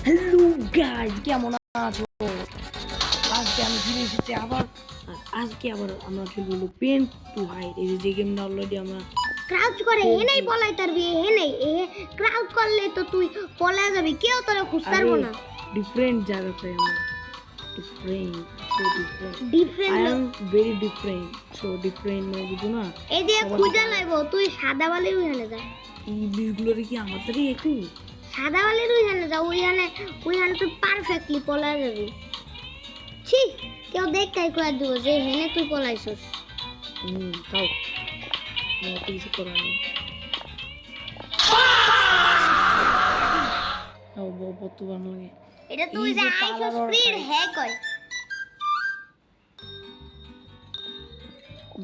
Hello guys, কেমন আছো? আজকে আমি ফিরে এসেছি আবার। আজকে আবার আমরা খেলবো পেন টু হাইড। এই যে গেমটা অলরেডি আমরা ক্রাউচ করে এনেই পলাই তারবি এনেই ক্রাউচ করলে তো তুই পলাই যাবি, কেউ তোরে খুঁজতে পারবো না। ডিফারেন্ট জায়গা চাই আমরা, different, so different. Different I am very different, so different মানে বুঝো না। এই দিয়ে খুঁজে লাইবো, তুই সাদা বালির ওইখানে যা। ইংলিশগুলোর কি আমাদেরই একটু সাদা বালির ওইখানে যা, ওইখানে তুই পারফেক্টলি পলাই যাবি। ছি, কেউ দেখতেই কয়ে দিব যে হেনে তুই পলাইছস। তাও আমার তো কিছু করার নেই। কত ভালো লাগে এটা তুই যে আইছস স্পিড হ্যাক হয়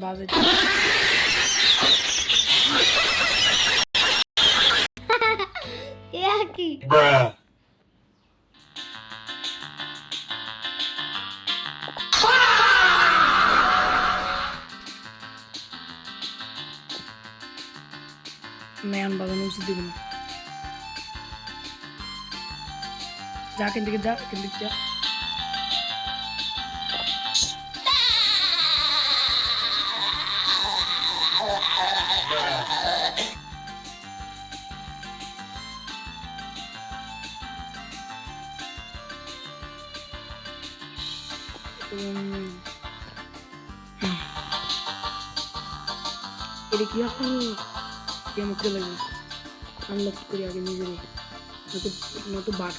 বাজে। এ কি ম্যান বাজানো উচিত দিব না। যা কেন থেকে যা, কেন থেকে যা। এটা কি এখন কেমন লাগে আনলক করি আগে নিজের, নয়তো বাঘ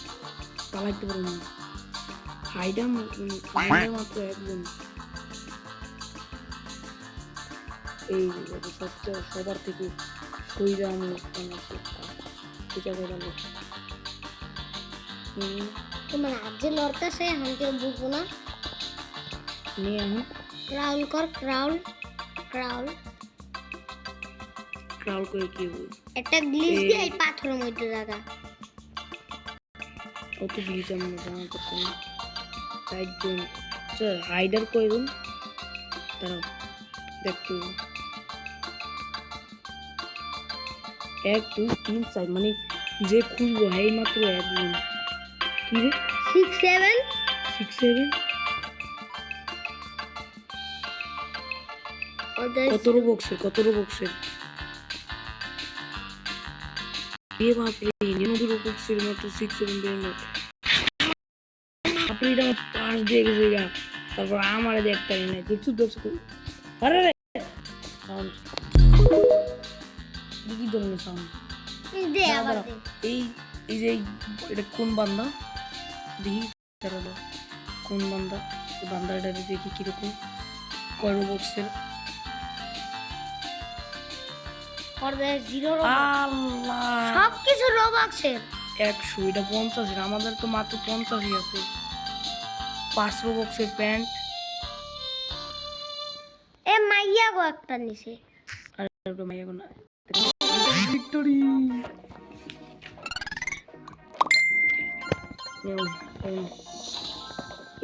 পালাইতে পারবো না। হাইডা মাত্র একদম এই সবচেয়ে সবার থেকে কইরা আমার আছে। ঠিক আছে তোমার আজ লড়তেছে, আমি কেউ বুঝবো না। নিয়ে এখন ক্রাউল কর, ক্রাউল ক্রাউল ক্রাউল করে কি হবে? একটা গ্লিচ দিয়ে এই পাথরের মধ্যে জায়গা অত গ্লিচ আমি জানা করতে না। সাইড জোন স্যার হাইডার করুন, দাঁড়াও দেখতে 1 2 3 4 মানে যে খুলবো এই মাত্র একজন। কি রে 6 7 6 7 কত বক্সে এ বাপরে নিমুর বক্সের মাত্র 6 7 বের না। আপনি এটা পাস দিয়ে গেছে গা, তারপর আমার দেখতে না কিছু দর্শক। আরে রে সাউন্ড কি ধরনের সাউন্ড দে আবার দে। এই যে এটা কোন বান্দা দেখি, দাঁড়ালো কোন বান্দা, এই বান্দাটা দেখি কিরকম কয় বক্সের। পর্দায় 0 আল্লাহ সবকিছু রোবক্সের 100, এটা 50 আমাদের তো মাত্র 50 আছে। 5 বক্সের প্যান্ট এ মাইয়া গো একটা নিছে। আর মাইয়া কোন ভিক্টরি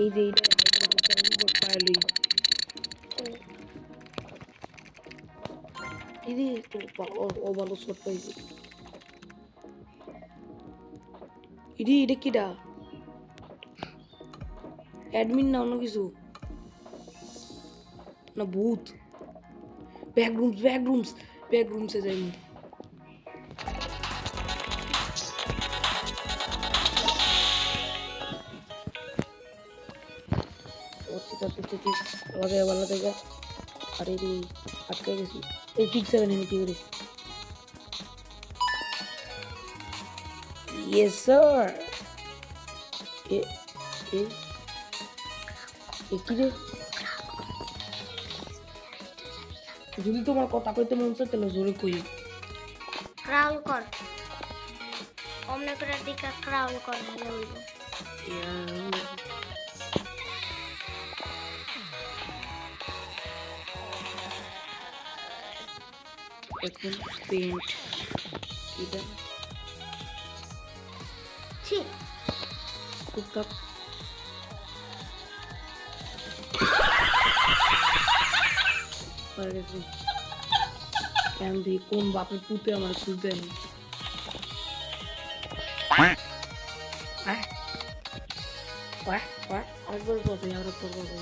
এই যে পাইলি এই তো ও ভালো শট পাইছে। এটা কিটা অ্যাডমিন না অন্য কিছু না, ভূত। ব্যাকরুমসে যাই। ভালো থেকে আর এই আটকে গেছি এই 6 7 এনে কি করে। Yes sir. এ এ কি রে, যদি তোমার কথা কইতে মন চায় তাহলে জোরে কই। ক্রাউল কর, অমনে করে দিকা ক্রাউল কর হলে হইব। এখন পেন্ট এটা ছি টুকটাক কেন দিয়ে কোন বাপের পুঁতে আমার খুঁজতে নেই। একবার পথে আর একবার পথে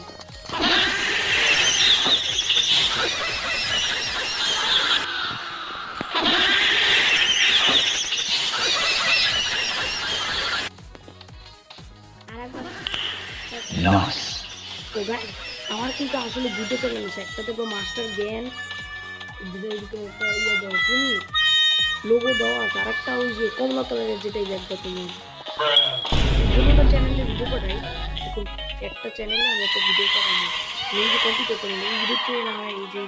আরেকবার তো ভাই আমার কিন্তু আসলে দুটো চ্যানেল আছে, একটা দেখবো মাস্টার জ্ঞান একটা ইয়ে দাও তুমি লোগো দেওয়া আছে, আর একটা ওই যে কমলা কালারের যেটাই দেখবে তুমি দুটো চ্যানেলে ভিডিও পাঠাই। এখন একটা চ্যানেলে আমি একটা ভিডিও পাঠাই নিজে কম্পিউটার চ্যানেলে এই ভিডিওতে না হয় এই যে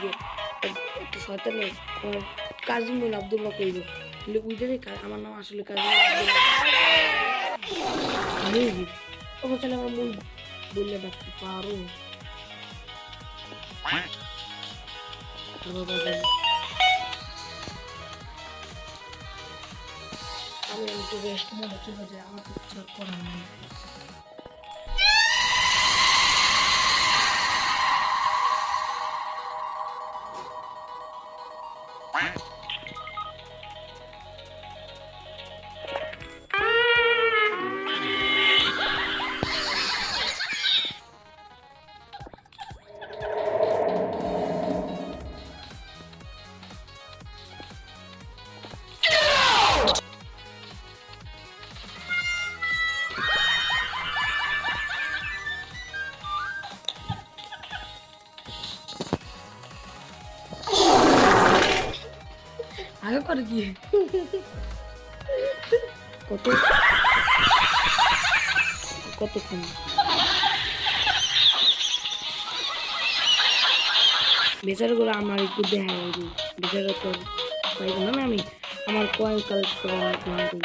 একটা শয়তানের আমার কাজিমুল আব্দুল্লাহ কইব কিন্তু বুঝতে আমার নাম আসলে কাজিমুল আব্দুল্লাহ তোমার চ্যানেল আমার মূল বললে ডাকতে পারো। আমি একটু রেস্ট মোডে চলে যাই, আমার কিছু আর করার নেই। আগে করে কি কত কতক্ষণ বেচারাগুলো আমার একটু দেখা হয়নি, বেচারা তো পাইব না আমি আমার কয়েন কালেক্ট করা প্ল্যান করি।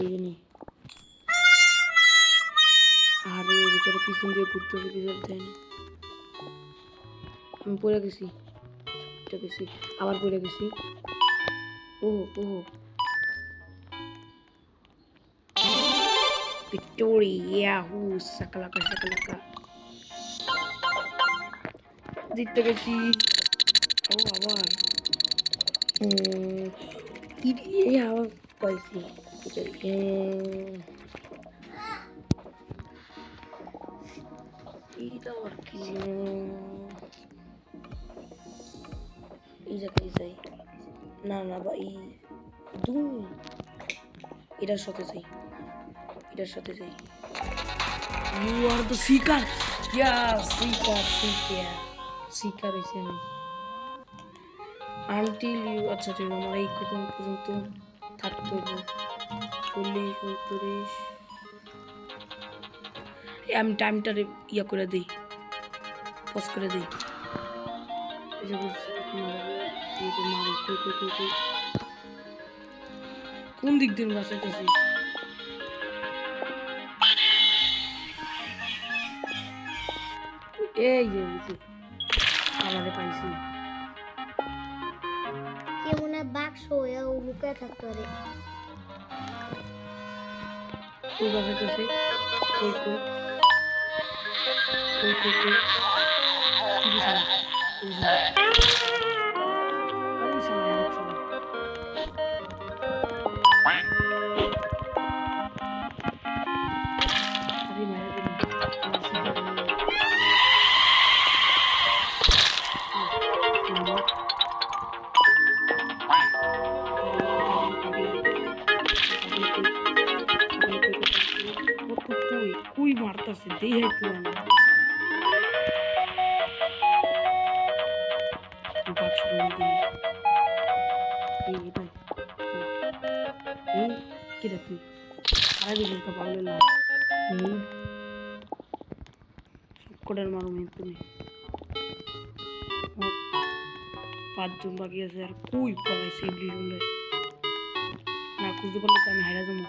এই জন্য আরে বেচারা পিছন দিয়ে ঘুরতেছে, পিছন দেয় না। আমি পড়ে গেছি আবার পড়ে গেছি। ও ভিক্টোরি ইয়াহু সাকালাকা জিততে গেছি। ও আবার আবার পাইছি এইটা আবার কি এই জায়গায় যাই না বা এই এটার সাথে যাই you are the seeker seeker হয়েছে আমি আনটিল ইউ আচ্ছা ঠিক আমার এই কখন পর্যন্ত থাকতে হবে 40-39 আমি টাইমটা ইয়া করে দিই পজ করে দিই। কোন দিক দিয়ে বাঁচাইতেছি এই যে আমাদের পাইছি কেমন বাক্স হয়ে লুকায় থাকতে পারে। কই বাঁচাইতেছি কই কুই মারতাছে দেই তো তুমি 5 জন বাকি আছে আর কুই পালাইছে না খুঁজতে পারলে তো আমি হাইরা যাবো।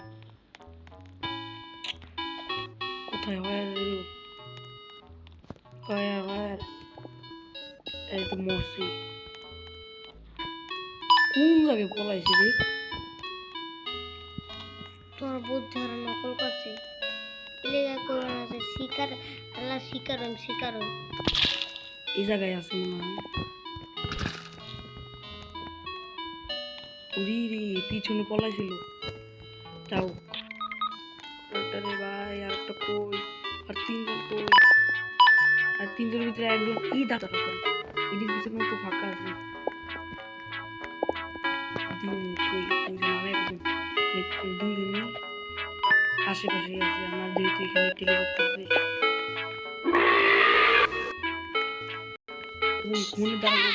কোথায় হয় এই তো মরছি কোন জায়গায় পলাইছে রে তোর বুদ্ধি আর নকল করছে লেগা করো না যে শিকার এই জায়গায় আছে মনে হয় উরি রে পিছনে পলাইছিল। যাও একটা রে ভাই, আর একটা কই, আর তিনজন কই, আর তিনজনের ভিতরে একজন দাঁড়া এটির পিছনে তো ফাঁকা আছে। কই ওইজন আর একজন দুইজনই আশেপাশে আছে। আমার যেহেতু এখানে টেলিপোর্ট করবে মনে দাঁড়াবো।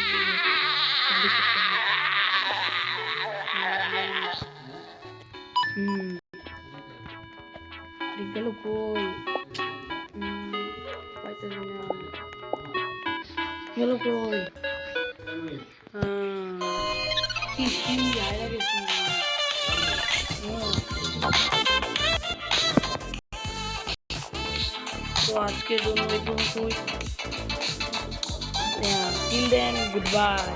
আরে গেল কই? পাইতেছি না, গেল কই? হায়রা গেছি। তো আজকের জন্য এই পর্যন্তই। Till then, goodbye.